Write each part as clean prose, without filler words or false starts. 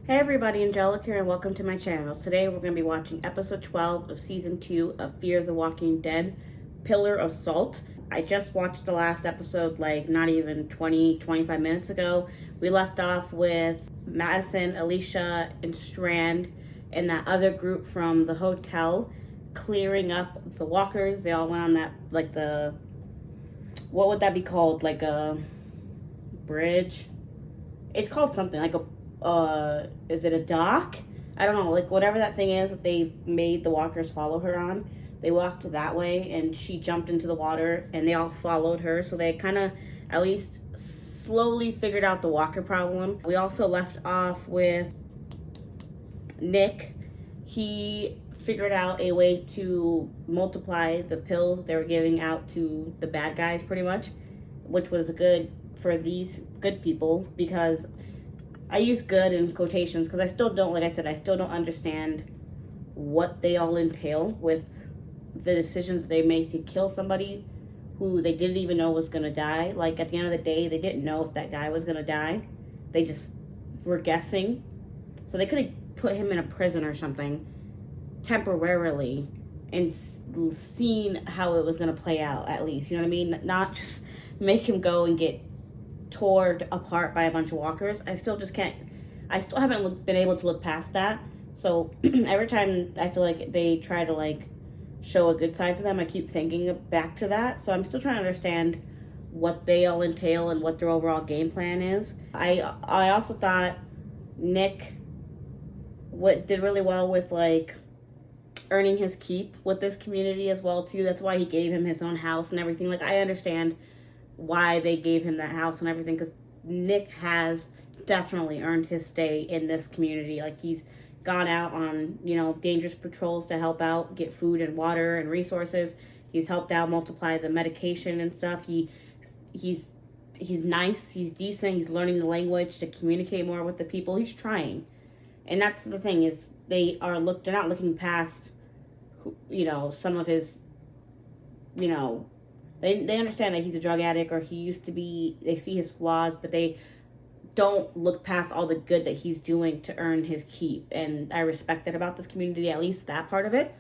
Hey everybody, Angelica here and welcome to my channel. Today we're going to be watching episode 12 of season 2 of Fear the Walking Dead, Pillar of Salt. I just watched the last episode like not even 25 minutes ago. We left off with Madison, Alicia, and Strand and that other group from the hotel clearing up the walkers. They all went on that, like the, what would that be called? Like a bridge? It's called something, like a is it a dock? I don't know, like whatever that thing is that they made the walkers follow her on. They walked that way and she jumped into the water and they all followed her. So they kind of at least slowly figured out the walker problem. We also left off with Nick. He figured out a way to multiply the pills they were giving out to the bad guys pretty much, which was good for these good people, because I use good in quotations because I still don't, like I said, I still don't understand what they all entail with the decisions they make to kill somebody who they didn't even know was going to die. Like, at the end of the day, they didn't know if that guy was going to die. They just were guessing. So they could have put him in a prison or something temporarily and seen how it was going to play out, at least. You know what I mean? Not just make him go and get torn apart by a bunch of walkers. I still haven't been able to look past that. So every time I feel like they try to like show a good side to them, I keep thinking back to that. So I'm still trying to understand what they all entail and what their overall game plan is. I also thought Nick did really well with like earning his keep with this community as well too. That's why he gave him his own house and everything. Like, I understand why they gave him that house and everything, because Nick has definitely earned his stay in this community. Like, he's gone out on, you know, dangerous patrols to help out, get food and water and resources. He's helped out multiply the medication and stuff. He's nice, he's decent, he's learning the language to communicate more with the people. He's trying. And that's the thing, is they're not looking past, you know, some of his, you know, they understand that he's a drug addict or he used to be. They see his flaws, but they don't look past all the good that he's doing to earn his keep. And I respect that about this community, at least that part of it.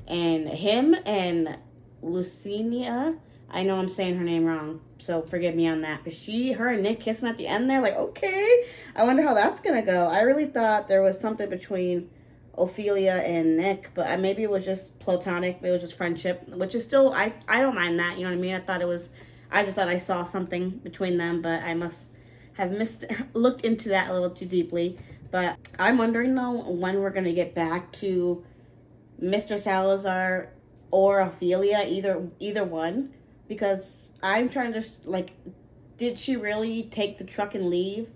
And him and Lucinia, I know I'm saying her name wrong, so forgive me on that. But her and Nick kissing at the end there, like, okay, I wonder how that's going to go. I really thought there was something between Ophelia and Nick, but maybe it was just platonic. It was just friendship, which is still, I don't mind that, you know what I mean? I just thought I saw something between them, but I must have looked into that a little too deeply. But I'm wondering though when we're gonna get back to Mr. Salazar or Ophelia, either one, because I'm trying to, like, did she really take the truck and leave?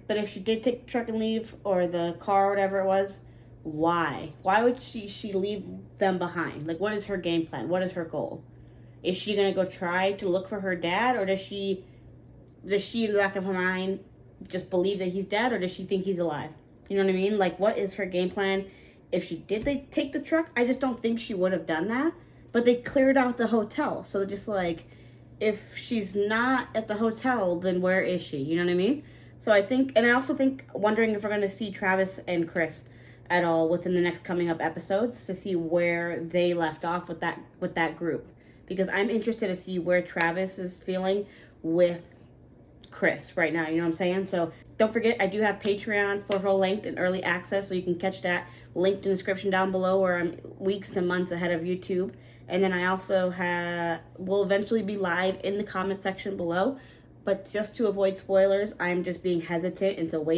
But if she did take the truck and leave, or the car or whatever it was, why would she leave them behind? Like, what is her game plan? What is her goal? Is she gonna go try to look for her dad, or does she in the back of her mind just believe that he's dead, or does she think he's alive? You know what I mean? Like, what is her game plan? If she did take the truck, I just don't think she would have done that. But they cleared out the hotel, so they're just like, if she's not at the hotel, then where is she? You know what I mean? So I also think, wondering if we're going to see Travis and Chris at all within the next coming up episodes, to see where they left off with that group, because I'm interested to see where Travis is feeling with Chris right now, you know what I'm saying? So don't forget, I do have Patreon for linked and early access, so you can catch that linked in the description down below, where I'm weeks to months ahead of YouTube. And then I also will eventually be live in the comment section below. But just to avoid spoilers, I'm just being hesitant until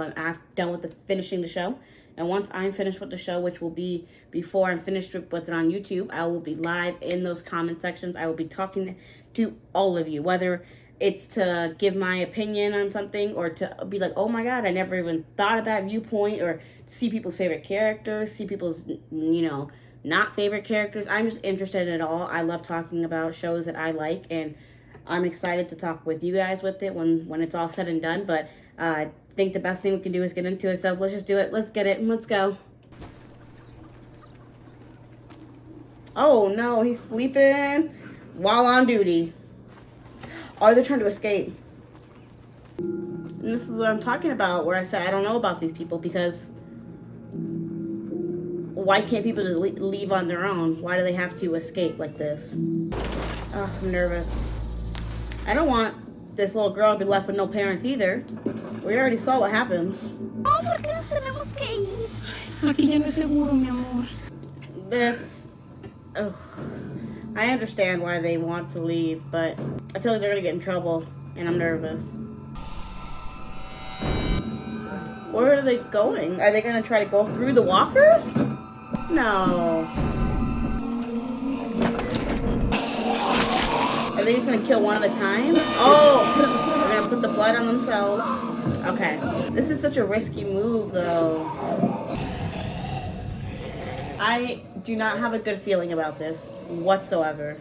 I'm done with finishing the show. And once I'm finished with the show, which will be before I'm finished with it on YouTube, I will be live in those comment sections. I will be talking to all of you, whether it's to give my opinion on something, or to be like, oh my God, I never even thought of that viewpoint, or see people's favorite characters, see people's, you know, not favorite characters. I'm just interested in it all. I love talking about shows that I like, and I'm excited to talk with you guys with it when it's all said and done. But I think the best thing we can do is get into it. So let's just do it. Let's get it and let's go. Oh no, he's sleeping while on duty. Or they're trying to escape. And this is what I'm talking about, where I said I don't know about these people, because why can't people just leave on their own? Why do they have to escape like this? Ugh, I'm nervous. I don't want this little girl to be left with no parents either. We already saw what happens. That's... Oh. I understand why they want to leave, but I feel like they're gonna get in trouble, and I'm nervous. Where are they going? Are they gonna try to go through the walkers? No. Are they just gonna kill one at a time? Oh! They're gonna put the blood on themselves. Okay. This is such a risky move, though. I do not have a good feeling about this whatsoever.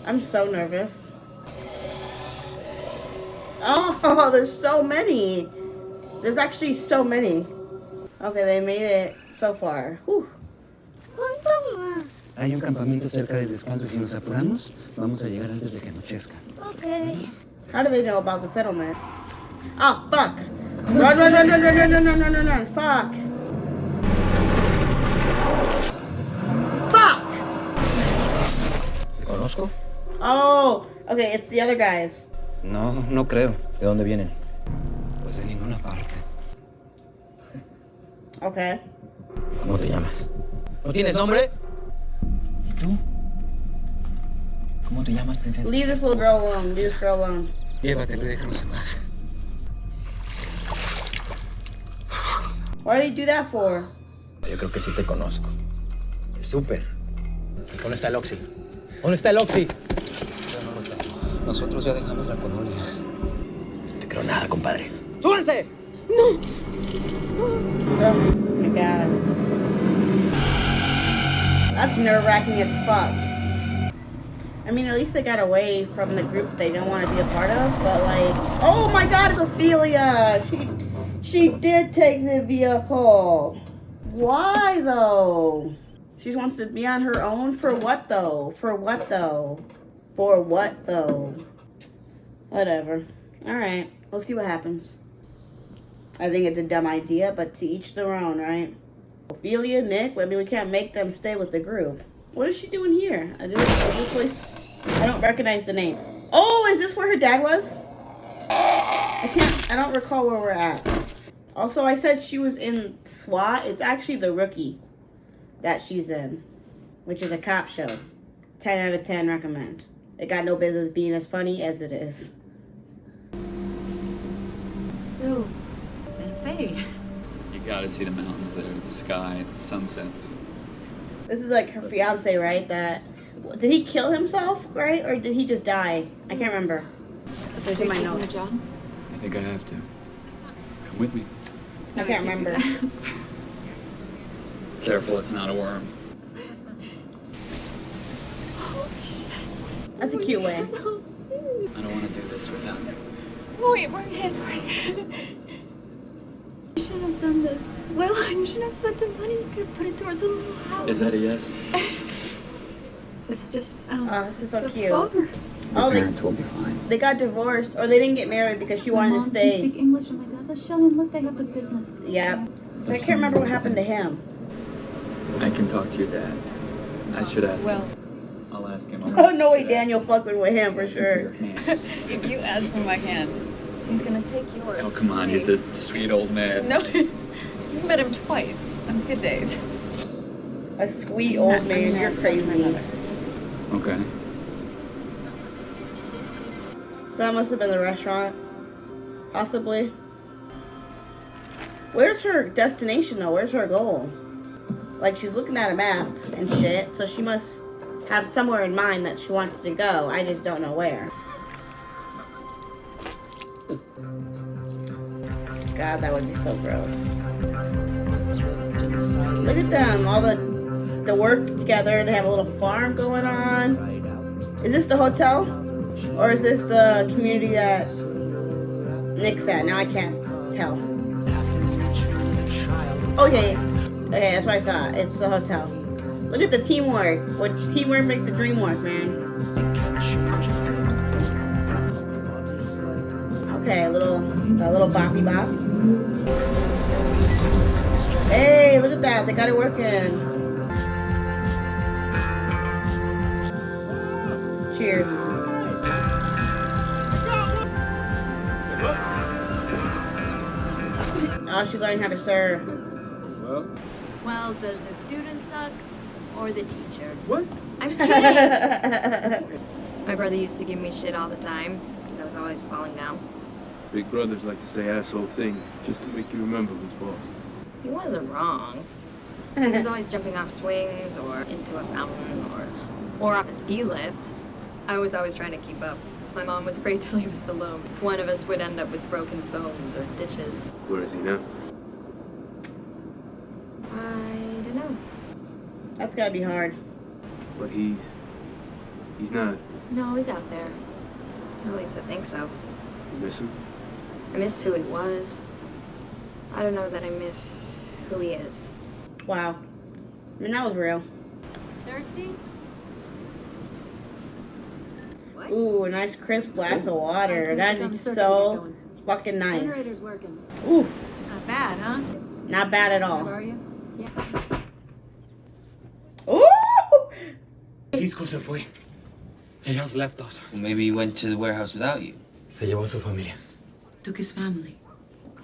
I'm so nervous. Oh, there's so many. There's actually so many. Okay, they made it so far. Whew. Hay un campamento cerca del descanso y si nos apuramos, vamos a llegar antes de que anochezca. Okay. How do they know about the settlement? Oh, fuck. Run, run, run, run, run, run, run, run, run, run, run. Fuck. Fuck. ¿Te conozco? Oh, okay, it's the other guys. No, no creo. ¿De dónde vienen? Pues de ninguna parte. Okay. ¿Cómo te llamas? ¿No tienes nombre? ¿Y tú? ¿Cómo te llamas, princesa? Leave this little girl alone. Leave this girl alone. Llévatelo y déjanos en paz. Why did he do that for? Yo creo que sí te conozco. El súper. ¿Dónde está el Oxy? ¿Dónde está el Oxy? Yo no lo tengo. Nosotros ya dejamos la colonia. No te creo nada, compadre. ¡Súbanse! ¡No! Oh my god. That's nerve-wracking as fuck. I mean, at least they got away from the group they don't want to be a part of, but like... Oh my god, it's Ophelia! She did take the vehicle. Why, though? She wants to be on her own? For what, though? For what, though? For what, though? Whatever. Alright, we'll see what happens. I think it's a dumb idea, but to each their own, right? Ophelia, Nick, I mean, we can't make them stay with the group. What is she doing here? Is this place... I don't recognize the name. Oh, is this where her dad was? I don't recall where we're at. Also, I said she was in SWAT. It's actually the Rookie that she's in, which is a cop show. 10 out of 10 recommend. It got no business being as funny as it is. So, Santa Fe. You gotta see the mountains there, the sky, the sunsets. This is like her fiance, right? Did he kill himself, right? Or did he just die? I can't remember. But there's in my notes. I think I have to. Come with me. I can't remember. Careful, it's not a worm. Holy shit. That's a cute way. I don't want to do this without you. Wait, Morgan. You shouldn't have done this. Well, you shouldn't have spent the money. You could have put it towards a little house. Is that a yes? It's just, Oh, this is so it's a cute. bummer. Oh, Your parents will be fine. they got divorced, or they didn't get married because she My wanted mom to can stay. speak English and my dad's a shell, and look, they have the business. Yeah. But I can't remember what happened to him. I can talk to your dad. I should ask Well, him. I'll ask him. Oh, no way Daniel fucking with him for sure. if you ask for my hand, he's gonna take yours. Oh, come on. He's a sweet old man. No, you met him twice on good days. A sweet old man, you're crazy. Okay. So that must have been the restaurant. Possibly. Where's her destination though? Where's her goal? Like, she's looking at a map and shit, so she must have somewhere in mind that she wants to go. I just don't know where. God, that would be so gross. Look at them, all the work together. They have a little farm going on. Is this the hotel? Or is this the community that Nick's at? Now I can't tell. Okay, that's what I thought. It's the hotel. Look at the teamwork. What teamwork makes the dream work, man. Okay, a little boppy bop. Hey, look at that. They got it working. Cheers. Oh, she's learning how to surf. Well, does the student suck or the teacher? What? I'm kidding. My brother used to give me shit all the time. I was always falling down. Big brothers like to say asshole things just to make you remember who's boss. He wasn't wrong. He was always jumping off swings or into a fountain or off a ski lift. I was always trying to keep up. My mom was afraid to leave us alone. One of us would end up with broken bones or stitches. Where is he now? I don't know. That's gotta be hard. But he's not. No, he's out there. At least I think so. You miss him? I miss who he was. I don't know that I miss who he is. Wow. I mean, that was real. Thirsty? Ooh, a nice crisp glass of water. That'd be so fucking nice. Generator's working. Ooh, It's not bad, huh? not bad at all. How are you? Yeah. Ooh! Cisco se fue. He has left us. Maybe he went to the warehouse without you. Se llevó a su familia. Took his family.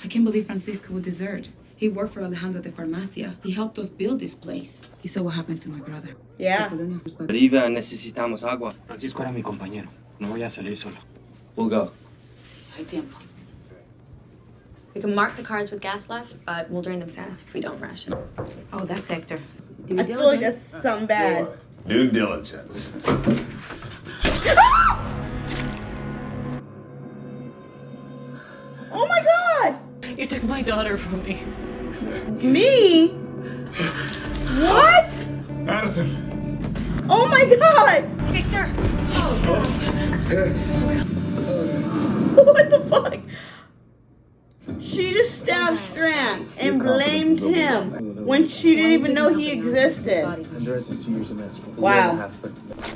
I can't believe Francisco would desert. He worked for Alejandro de Farmacia. He helped us build this place. He saw what happened to my brother. Yeah. Riva, necesitamos agua. Francisco era mi compañero. No voy a salir solo. We'll go. Hay tiempo. We can mark the cars with gas left, but we'll drain them fast if we don't ration. Oh, that's Hector. I feel like that's something bad. Due diligence. Oh my god! You took my daughter from me. Me? What? Madison. Oh my god! Victor! What the fuck? She just stabbed Strand and blamed him when she didn't even know he existed. Wow.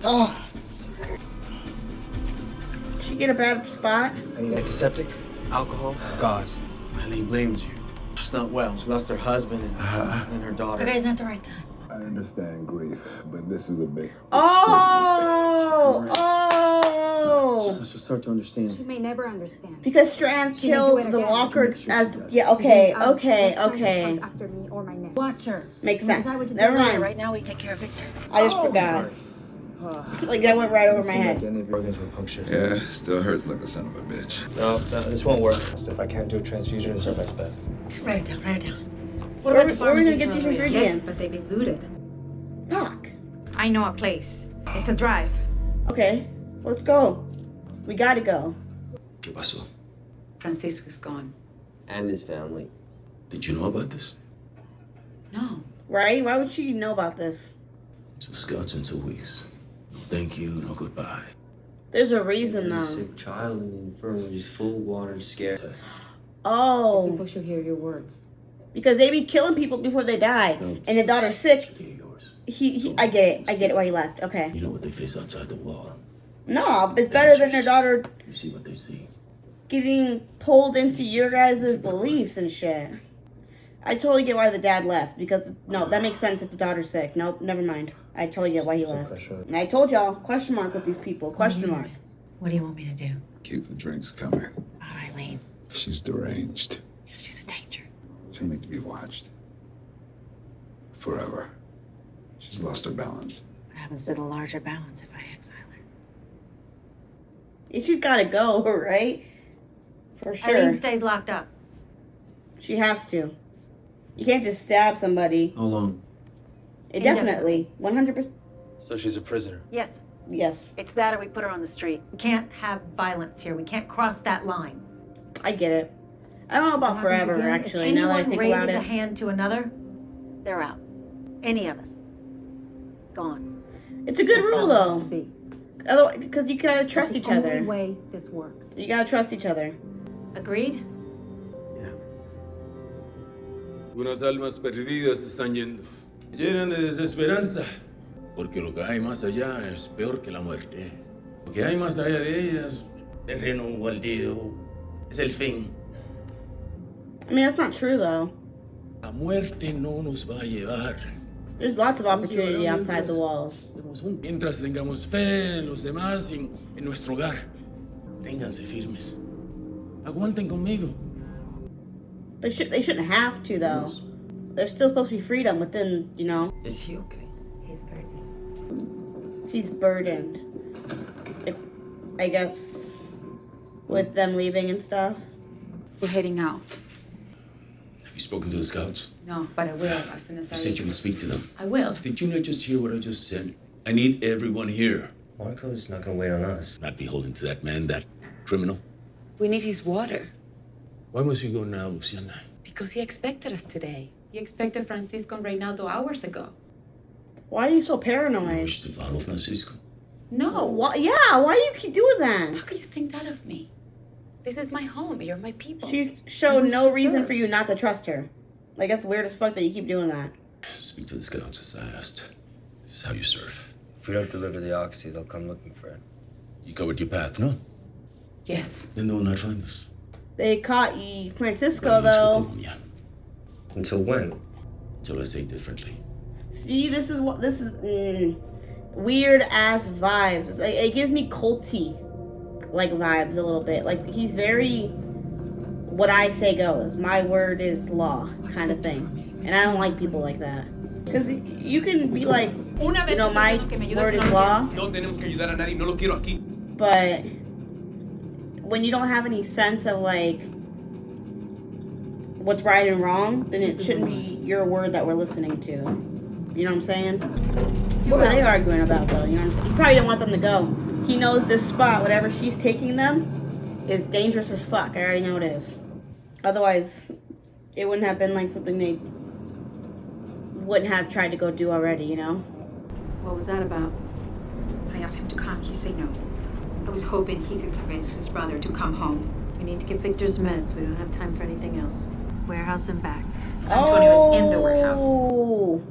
Oh. She get a bad spot? Antiseptic, alcohol, gauze. Eileen blames you. She's not well. She lost her husband and her daughter. Okay, it's not the right time. I understand grief, but this is a big. Oh! Oh! She'll start to understand. She may never understand. Because Strand She may do killed it the again. walker as... Yeah, She okay, blames us. okay, Next time she okay. comes after me or my neck. Watch her. Makes And decide sense. what to do Never later. mind. Right now, we take care of Victor. I just forgot. Like, that went right over my head. Organs were punctured. Yeah, still hurts like a son of a bitch. No, this won't work. If I can't do a transfusion, it's our best bet. Write it down, write it down. What Where about the we gonna pharmacy's get these grocery? ingredients? Yes, but they've been looted. Fuck. I know a place. It's a drive. Okay, let's go. We gotta go. ¿Qué pasó? Francisco's gone. And his family. Did you know about this? No. Right? Why would she know about this? So scouts in 2 weeks. No thank you, no goodbye. There's a reason, There's a though. sick child in the infirmary, full of water, scared. Oh, People should hear your words. because they be killing people before they die, and the daughter's sick. I get it why he left. Okay. You know what they face outside the wall. No, it's better than their daughter You see what they see. getting pulled into your guys' beliefs and shit. I totally get why the dad left, because, no, that makes sense if the daughter's sick. Nope, never mind. I totally get why he left. And I told y'all, question mark with these people, question mark. What do you want me to do? Keep the drinks coming. About Eileen. She's deranged. She's a danger. She'll need to be watched. Forever. She's lost her balance. What happens to the larger balance if I exile her? She's gotta go, right? For sure. Eileen stays locked up. She has to. You can't just stab somebody. How long? Definitely. 100%. So she's a prisoner. Yes, Yes, it's that or we put her on the street. We can't have violence here. We can't cross that line. I get it. I don't know about What forever, happens again, actually, if now that I anyone think raises about a it. hand to another, they're out. Any of us. Gone. It's a good That's rule, how it has to though. be. Otherwise, because you gotta trust That's each the other. only way this works. You gotta trust each other. Agreed? Unas almas perdidas están yendo. Llenan de desesperanza. Porque lo que hay más allá es peor que la muerte. Lo que hay más allá de ellas, terreno baldío, Es el fin. I mean, that's not true, though. La muerte no nos va a llevar. There's lots of opportunity outside the walls. Mientras tengamos fe en los demás y en nuestro hogar. Ténganse firmes. Aguanten conmigo. They shouldn't have to, though. There's still supposed to be freedom within, you know. Is he okay? He's burdened. He's burdened. I guess with them leaving and stuff. We're heading out. Have you spoken to the scouts? No, but I will as soon as You said you would speak to them. I will. Did you not just hear what I just said? I need everyone here. Marco's not gonna wait on us. Not beholden to that man, that criminal. We need his water. Why must you go now, Luciana? Because he expected us today. He expected Francisco and Reynaldo hours ago. Why are you so You paranoid? wish to follow Francisco? No. Why, yeah, why do you keep doing that? How could you think that of me? This is my home. You're my people. She's showed no reason for you not to trust her. Like, that's weird as fuck that you keep doing that. Speak to the scouts as I asked. This is how you serve. If we don't deliver the oxy, they'll come looking for it. You covered your path, no? Yes. Then they will not find us. They caught Francisco, though. Until when? Until I say differently. See, this is weird ass vibes. It's like, it gives me culty like vibes a little bit. Like, he's very what I say goes. My word is law kind of thing. And I don't like people like that. Because you can be like, you know, my word is law. No tenemos que ayudar a nadie. No lo quiero aquí. But when you don't have any sense of like what's right and wrong, then it shouldn't be your word that we're listening to. You know what I'm saying? What are they arguing about, though? You know what I'm saying? He probably didn't want them to go. He knows this spot, whatever she's taking them, is dangerous as fuck. I already know it is. Otherwise, it wouldn't have been like something they wouldn't have tried to go do already, you know? What was that about? I asked him to come. He said no. I was hoping he could convince his brother to come home. We need to get Victor's meds. We don't have time for anything else. Warehouse and back. Antonio's in the warehouse. Oh.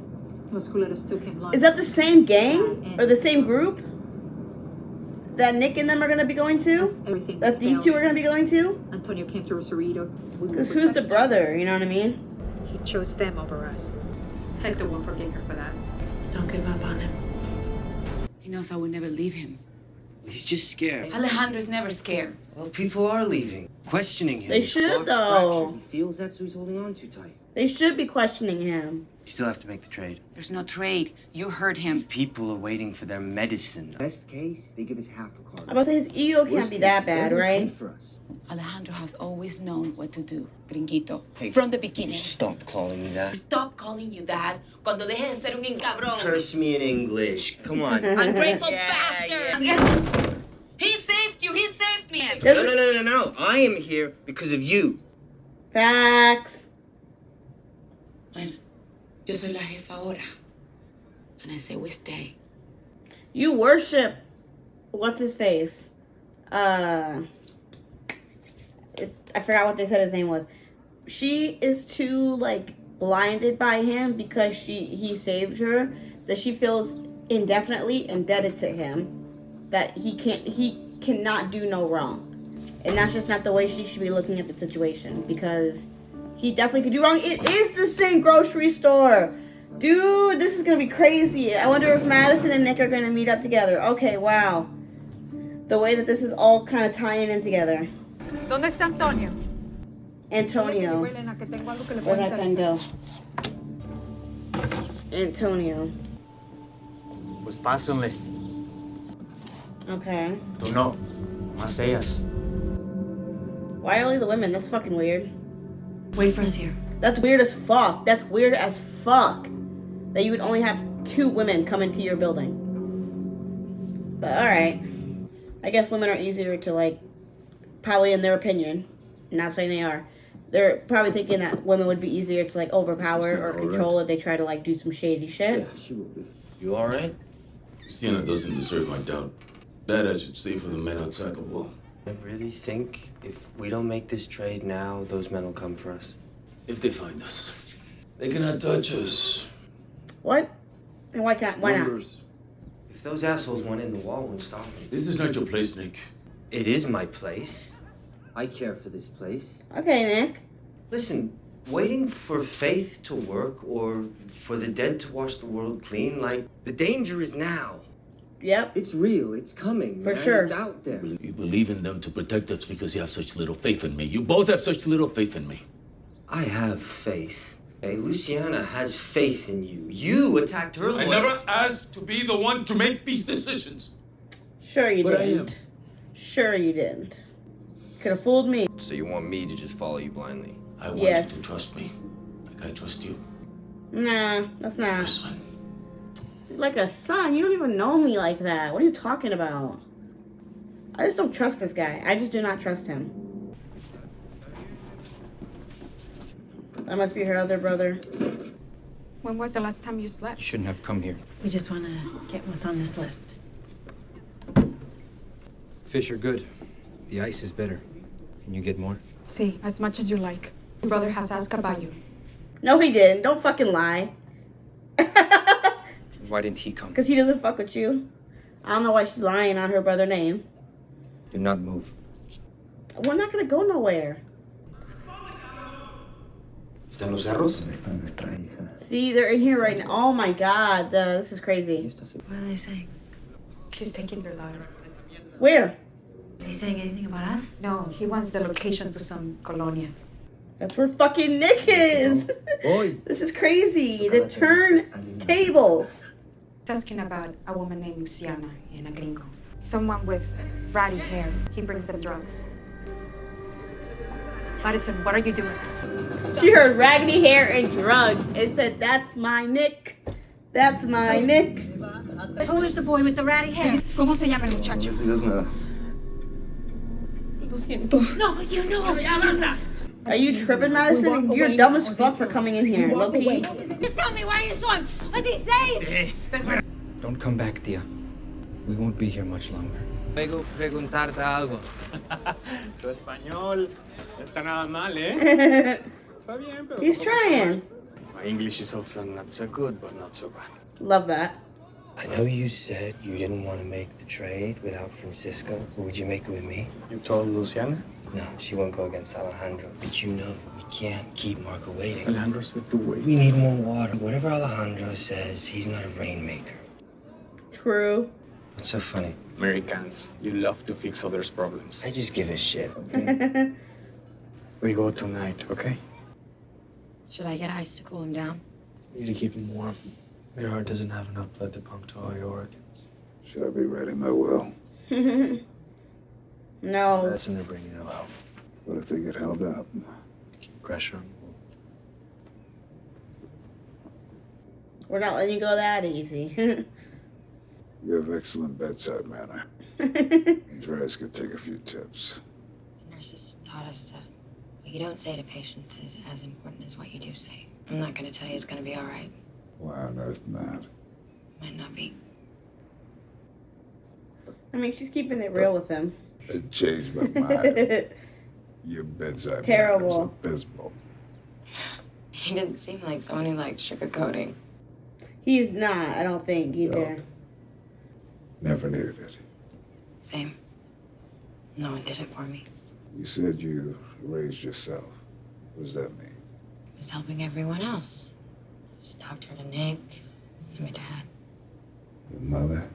Los culeros took him long. Is that the same gang? Or the same group? That Nick and them are going to be going to? Everything That these two are going to be going to? Antonio came to Rosarito. Because who's the brother? You know what I mean? He chose them over us. Hector won't forgive her for that. Don't give up on him. He knows I would never leave him. He's just scared. Alejandro's never scared. Well, people are leaving, questioning him. They should, though. He feels that, so he's holding on too tight. They should be questioning him. You still have to make the trade. There's no trade. You heard him. These people are waiting for their medicine. Best case, they give us half a car. I'm about to say his ego can't be that bad, right? For us. Alejandro has always known what to do, gringuito. Hey, From the beginning. Stop calling me that. Stop calling you that cuando dejes de ser un incabrón. Curse me in English. Come on. Ungrateful bastard! He saved you! He saved me! No. I am here because of you. Facts. Bueno, yo soy la jefa ahora. And I say we stay. You worship, what's his face? I forgot what they said his name was. She is too, like, blinded by him because he saved her, that she feels indefinitely indebted to him, that he cannot do no wrong. And that's just not the way she should be looking at the situation, because he definitely could do wrong. It is the same grocery store. Dude, this is going to be crazy. I wonder if Madison and Nick are going to meet up together. Okay, wow. The way that this is all kind of tying in together. ¿Dónde está Antonio? Antonio. Where did that pen go? Antonio. Pues pásenle. Okay. Tú no. Más ellas. Why only the women? That's fucking weird. Wait for us here. That's weird as fuck. That's weird as fuck. That you would only have 2 women come into your building. But alright. I guess women are easier to, like, probably in their opinion. Not saying they are. They're probably thinking that women would be easier to, like, overpower or control if they try to, like, do some shady shit. Yeah, she will be. You all right? Sienna doesn't deserve my doubt. That I should say for the men outside the wall. I really think if we don't make this trade now, those men will come for us. If they find us, they cannot touch us. What? And why not? Numbers. If those assholes went in, the wall won't stop them. This is not your place, Nick. It is my place. I care for this place. Okay, Nick. Listen, waiting for faith to work or for the dead to wash the world clean, like, the danger is now. Yep. It's real. It's coming. For man. sure. It's out there. You believe in them to protect us because you have such little faith in me. You both have such little faith in me. I have faith. Hey, Luciana has faith in you. You attacked her. I never asked to be the one to make these decisions. Sure you But I didn't. am. Sure you didn't. Could have fooled me. So you want me to just follow you blindly? I want Yes. you to trust me, like I trust you. Nah, that's not. Son. Like a son? You don't even know me like that. What are you talking about? I just don't trust this guy. I just do not trust him. That must be her other brother. When was the last time you slept? You shouldn't have come here. We just want to get what's on this list. Fish are good. The ice is better. Can you get more? See, as much as you like. Your brother has asked about you. No, he didn't. Don't fucking lie. Why didn't he come? Because he doesn't fuck with you. I don't know why she's lying on her brother's name. Do not move. We're not going to go nowhere. ¿Están los cerros? See, they're in here right now. Oh my god, this is crazy. What are they saying? He's taking your daughter. Where? Is he saying anything about us? No, he wants the location to some colonia. That's where fucking Nick is. This is crazy. The turntables. He's asking about a woman named Luciana in a gringo. Someone with ratty hair. He brings them drugs. Madison, what are you doing? She heard raggedy hair and drugs and said, "That's my Nick. That's my Nick." Who is the boy with the ratty hair? ¿Cómo se llama el muchacho? No, you know. Are you tripping, Madison? You're dumb as fuck for coming in here, Loki. Just tell me why you saw him. Was he safe? Don't come back, Tia. We won't be here much longer. Vengo a preguntarte algo. Tu español no está nada mal, ¿eh? Está bien, pero He's trying. My English is also not so good, but not so bad. Love that. I know you said you didn't want to make the trade without Francisco, but would you make it with me? You told Luciana? No, she won't go against Alejandro. But you know, we can't keep Marco waiting. Alejandro said to wait. We need more water. Whatever Alejandro says, he's not a rainmaker. True. What's so funny? Americans, you love to fix others' problems. I just give a shit. We go tonight, okay? Should I get ice to cool him down? We need to keep him warm. Your heart doesn't have enough blood to pump to all your organs. Should I be writing my will? No. Medicine they're bringing no help. What if they get held up? Keep pressure on. We're not letting you go that easy. You have excellent bedside manner. Andreas could take a few tips. The nurses taught us that what you don't say to patients is as important as what you do say. I'm not going to tell you it's going to be all right. Why on earth not? Might not be. I mean, she's keeping it real with him. I changed my mind. Your bedside Terrible. manner is abysmal. He didn't seem like someone who liked sugarcoating. He's not, I don't think, either. Never needed it. Same. No one did it for me. You said you raised yourself. What does that mean? I was helping everyone else. I was doctor to Nick and my dad. Your mother?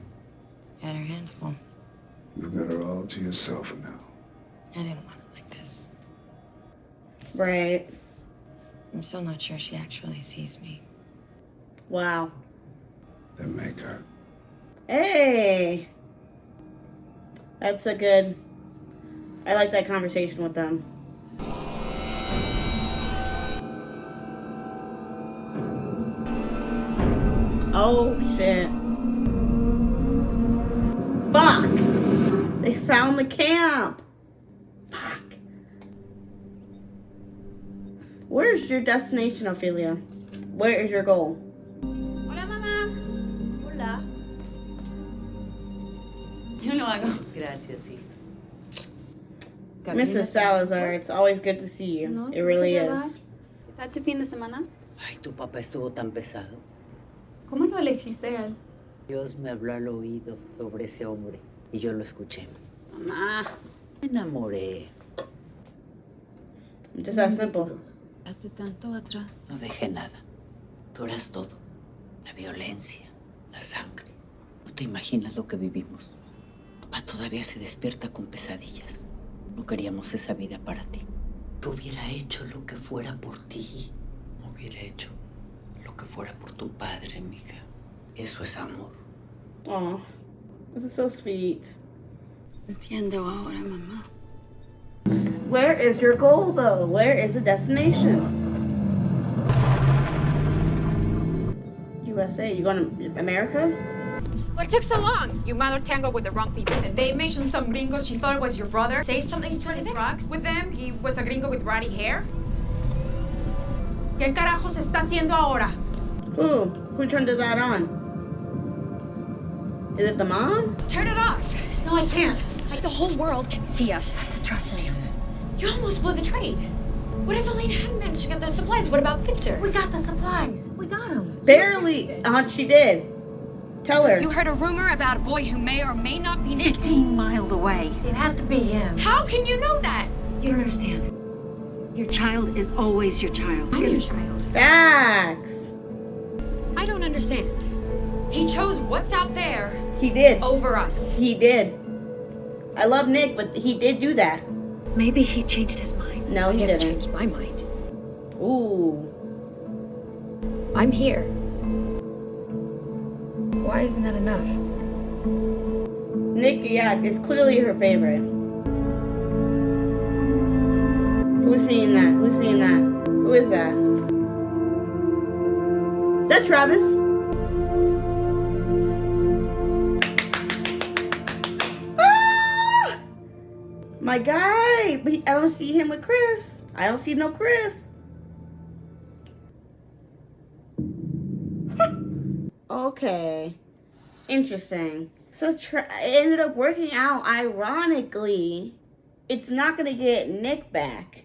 Had her hands full. You've got her all to yourself now. I didn't want it like this. Right. I'm still not sure she actually sees me. Wow. Then make her. Hey! That's a good... I like that conversation with them. Oh, shit. Fuck! They found the camp! Fuck. Where's your destination, Ophelia? Where is your goal? Hola, mamá. Hola. Yo no hago. Gracias, sí. Mrs. Salazar, it's always good to see you. It really is. ¿Tal tu fin de semana? Ay, tu papá estuvo tan pesado. ¿Cómo lo elegiste a él? Dios me habló al oído sobre ese hombre y yo lo escuché. Mamá. Me enamoré. Just that simple. Hace tanto atrás. No dejé nada. Tú eras todo. La violencia, la sangre. No te imaginas lo que vivimos. Papá todavía se despierta con pesadillas. No queríamos esa vida para ti. Yo hubiera hecho lo que fuera por ti. Hubiera hecho lo que fuera por tu padre, mija. Eso es amor. Oh, this is so sweet. Entiendo ahora, mamá. Where is your goal, though? Where is the destination? USA. You going to America? What took so long? Your mother tangled with the wrong people. They mentioned some gringo. She thought it was your brother. Say something He's specific. running drugs with them. He was a gringo with ratty hair. ¿Qué carajo se está haciendo ahora? Who turned that on? Is it the mom? Turn it off. No, I can't. Like the whole world can see us. You have to trust me on this. You almost blew the trade. What if Elaine hadn't managed to get those supplies? What about Victor? We got the supplies. We got them. Barely. She did. Tell her. You heard a rumor about a boy who may or may not be Nick. 15 miles away. It has to be him. How can you know that? You don't understand. Your child is always your child. I'm your child. Facts. I don't understand. He chose what's out there. He did. Over us. He did. I love Nick, but he did do that. Maybe he changed his mind. No, he didn't. Changed my mind. Ooh. I'm here. Why isn't that enough? Nick, yeah, is clearly her favorite. Who's seeing that? Who's seeing that? Who is that? Is that Travis? Ah! My guy! But I don't see him with Chris. I don't see no Chris. Okay. Interesting. So it ended up working out. Ironically, it's not going to get Nick back.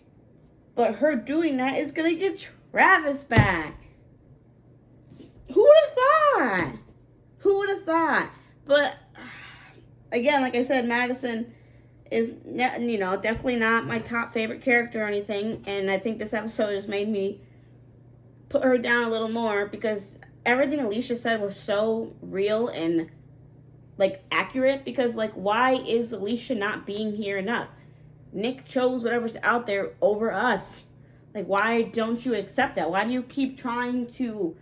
But her doing that is going to get Travis back. Who would have thought? Who would have thought? But, again, like I said, Madison is, definitely not my top favorite character or anything. And I think this episode has made me put her down a little more because everything Alicia said was so real and, accurate. Because, why is Alicia not being here enough? Nick chose whatever's out there over us. Why don't you accept that? Why do you keep trying to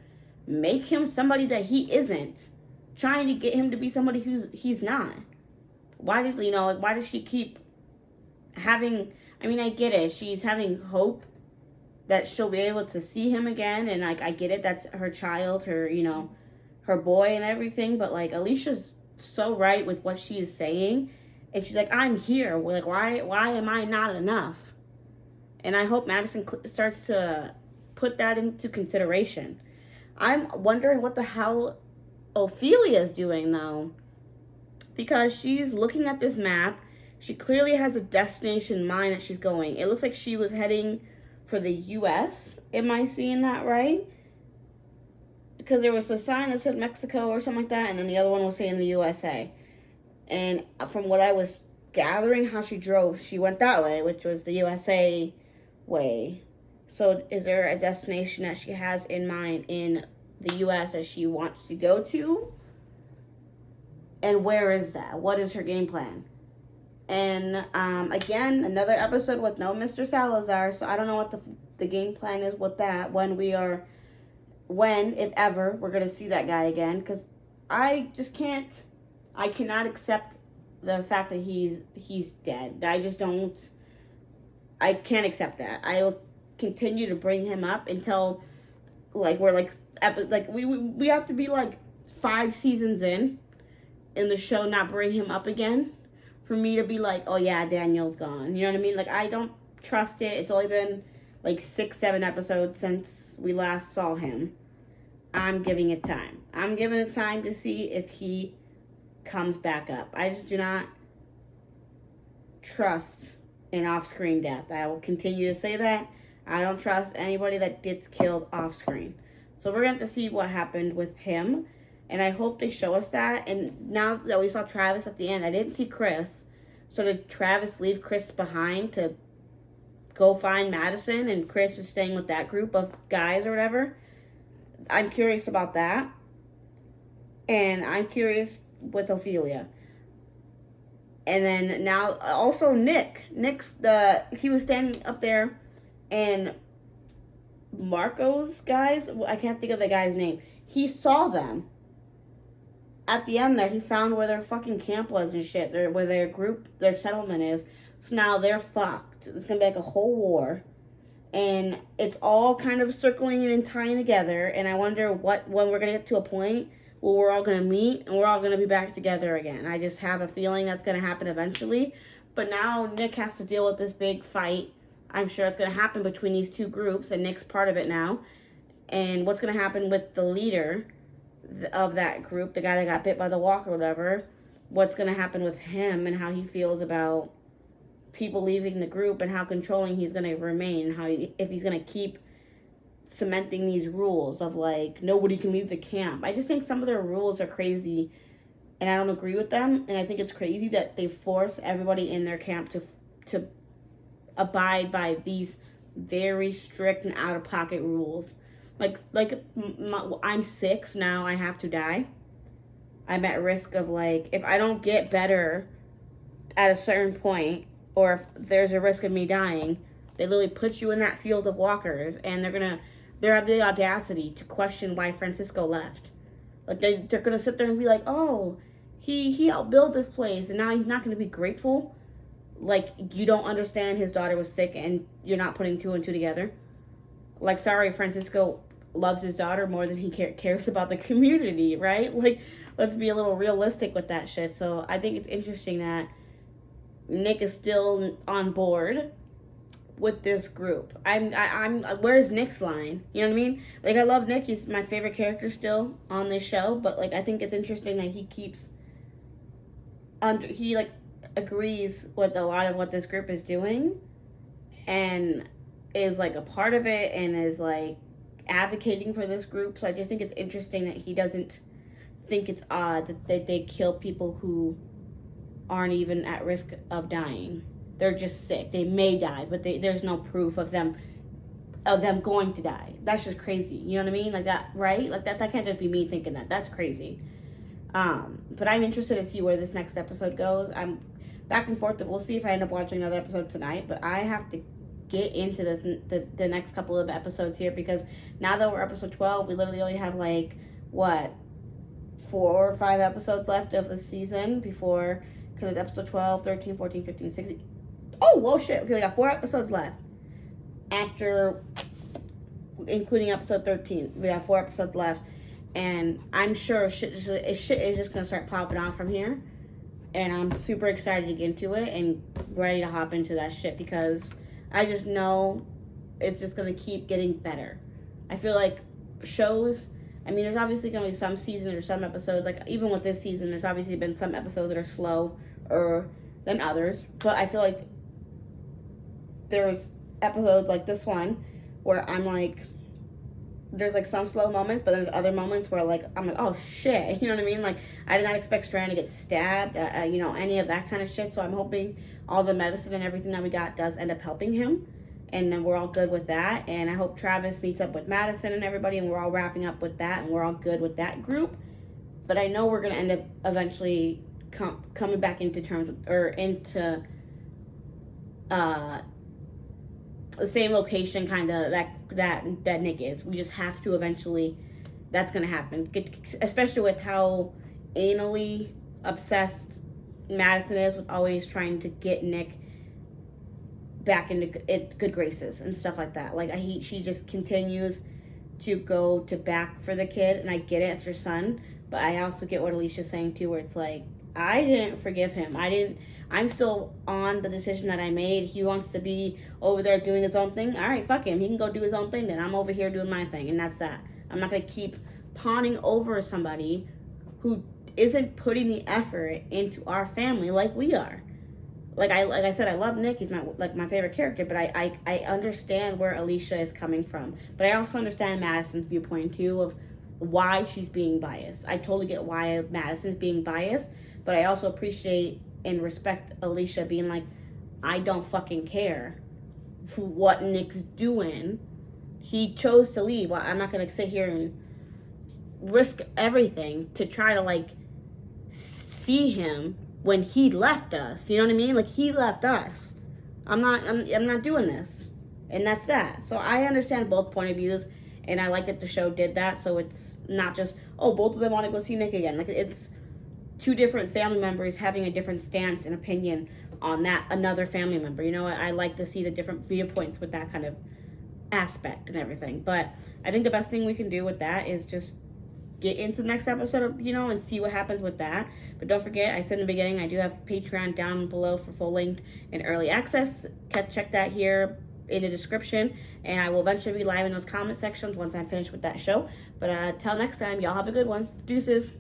make him somebody that he isn't? Trying to get him to be somebody who he's not. Why does she keep having, I get it. She's having hope that she'll be able to see him again. And, I get it. That's her child, her, her boy and everything. But, Alicia's so right with what she is saying. And she's like, I'm here. Why am I not enough? And I hope Madison starts to put that into consideration. I'm wondering what the hell Ophelia's doing, though. Because she's looking at this map. She clearly has a destination in mind that she's going. It looks like she was heading for the U.S. Am I seeing that right? Because there was a sign that said Mexico or something like that. And then the other one was saying the USA. And from what I was gathering how she drove, she went that way, which was the USA way. So is there a destination that she has in mind in the U.S. that she wants to go to? And where is that? What is her game plan? And again, another episode with no Mr. Salazar. So I don't know what the game plan is with that. When, if ever, we're going to see that guy again. Because I just can't. I cannot accept the fact that he's dead. I can't accept that. I will continue to bring him up until we have to be 5 seasons in the show, not bring him up again for me to be like, oh yeah, Daniel's gone. You know what I mean? I don't trust it. It's only been 6-7 episodes since we last saw him. I'm giving it time. I'm giving it time to see if he comes back up. I just do not trust an off-screen death. I will continue to say that. I don't trust anybody that gets killed off-screen. So we're going to have to see what happened with him. And I hope they show us that. And now that we saw Travis at the end, I didn't see Chris. So did Travis leave Chris behind to go find Madison and Chris is staying with that group of guys or whatever. I'm curious about that. And I'm curious with Ophelia. And then now also Nick's he was standing up there and Marco's guys, I can't think of the guy's name. He saw them. At the end there, he found where their fucking camp was and shit, where their settlement is. So now they're fucked. It's gonna be like a whole war. And it's all kind of circling and tying together. And I wonder when we're gonna get to a point where we're all gonna meet and we're all gonna be back together again. I just have a feeling that's gonna happen eventually. But now Nick has to deal with this big fight. I'm sure it's gonna happen between these two groups, and Nick's part of it now. And what's gonna happen with the leader of that group, the guy that got bit by the walk or whatever, what's gonna happen with him and how he feels about people leaving the group and how controlling he's gonna remain, if he's gonna keep cementing these rules of like nobody can leave the camp. I just think some of their rules are crazy and I don't agree with them, and I think it's crazy that they force everybody in their camp to abide by these very strict and out-of-pocket rules. I'm 6 now, I have to die. I'm at risk of like, if I don't get better at a certain point, or if there's a risk of me dying, they literally put you in that field of walkers, and they have the audacity to question why Francisco left. Like they're gonna sit there and be like, oh, he outbuilt this place, and now he's not gonna be grateful. Like, you don't understand his daughter was sick, and you're not putting 2 and 2 together. Like, sorry, Francisco loves his daughter more than he cares about the community, right? Like, let's be a little realistic with that shit. So I think it's interesting that Nick is still on board with this group. I'm where's Nick's line? You know what I mean? Like, I love Nick. He's my favorite character still on this show, but like, I think it's interesting that he keeps he like agrees with a lot of what this group is doing and is like a part of it and is like advocating for this group. So I just think it's interesting that he doesn't think it's odd that they kill people who aren't even at risk of dying. They're just sick. They may die, but there's no proof of them going to die. That's just crazy. You know what I mean? Like that, right? Like that can't just be me thinking that. That's crazy. But I'm interested to see where this next episode goes. I'm back and forth. We'll see if I end up watching another episode tonight, but I have to get into this the next couple of episodes here, because now that we're episode 12, we literally only have like, what, 4 or 5 episodes left of the season before, because it's episode 12, 13, 14, 15, 16. Oh, whoa, shit. Okay, we got 4 episodes left. After, including episode 13, we have 4 episodes left. And I'm sure shit is just going to start popping off from here. And I'm super excited to get into it and ready to hop into that shit, because I just know it's just going to keep getting better. I feel like shows, I mean, there's obviously going to be some seasons or some episodes, like even with this season, there's obviously been some episodes that are slower than others. But I feel like there's episodes like this one where I'm like, there's like some slow moments, but there's other moments where like I'm like, oh shit, you know what I mean? Like, I did not expect Strand to get stabbed, you know, any of that kind of shit. So I'm hoping all the medicine and everything that we got does end up helping him, and then we're all good with that. And I hope Travis meets up with Madison and everybody, and we're all wrapping up with that, and we're all good with that group. But I know we're gonna end up eventually coming back into terms with, or into the same location kind of that Nick is. We just have to eventually, that's gonna happen, especially with how anally obsessed Madison is with always trying to get Nick back into good graces and stuff like that. Like, she just continues to go to back for the kid, and I get it, it's her son, but I also get what Alicia's saying too, where it's like, I didn't forgive him. I'm still on the decision that I made. He wants to be over there doing his own thing. All right, fuck him. He can go do his own thing. Then I'm over here doing my thing, and that's that. I'm not going to keep pawning over somebody who isn't putting the effort into our family like we are. Like I said, I love Nick. He's my favorite character, but I understand where Alicia is coming from. But I also understand Madison's viewpoint too of why she's being biased. I totally get why Madison's being biased, but I also appreciate and respect Alicia being like, I don't fucking care what Nick's doing. He chose to leave. Well, I'm not gonna sit here and risk everything to try to like see him when he left us. You know what I mean? Like, he left us. I'm not doing this. And that's that. So I understand both point of views, and I like that the show did that, so it's not just, oh, both of them want to go see Nick again. Like, it's two different family members having a different stance and opinion on that another family member. You know, I like to see the different viewpoints with that kind of aspect and everything. But I think the best thing we can do with that is just get into the next episode, you know, and see what happens with that. But don't forget, I said in the beginning, I do have Patreon down below for full length and early access. Check that here in the description, and I will eventually be live in those comment sections once I'm finished with that show. But till next time, y'all have a good one. Deuces.